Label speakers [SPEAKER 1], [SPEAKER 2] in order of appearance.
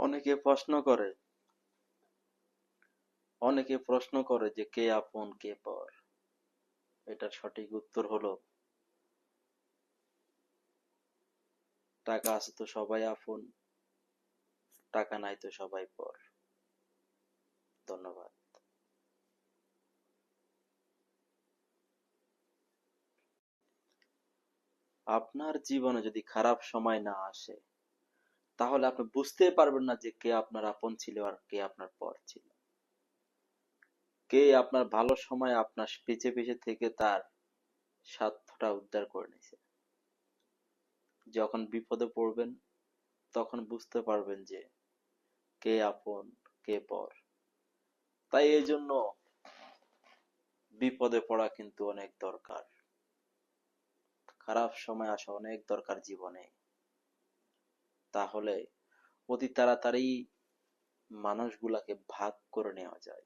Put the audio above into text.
[SPEAKER 1] অনেকে প্রশ্ন করে অনেকে প্রশ্ন করে যে কে আপন কে পর। এটার সঠিক উত্তর হলো, টাকা আছে তো সবাই আপন, টাকা নাই তো সবাই পর। ধন্যবাদ। আপনার জীবনে যদি খারাপ সময় না আসে, তাহলে আপনি বুঝতেই পারবেন না যে কে আপনার আপন ছিল আর কে আপনার পর ছিল। কে আপনার ভালো সময় আপনার পিছে পিছে থেকে তার স্বার্থটা উদ্ধার করে নিয়েছে। যখন বিপদে পড়বেন তখন বুঝতে পারবেন যে কে আপন কে পর। তাই এই জন্য বিপদে পড়া কিন্তু অনেক দরকার। খারাপ সময় আসা অনেক দরকার জীবনে। তাহলে অতি তাড়াতাড়ি মানুষগুলাকে ভাগ করে নেওয়া যায়।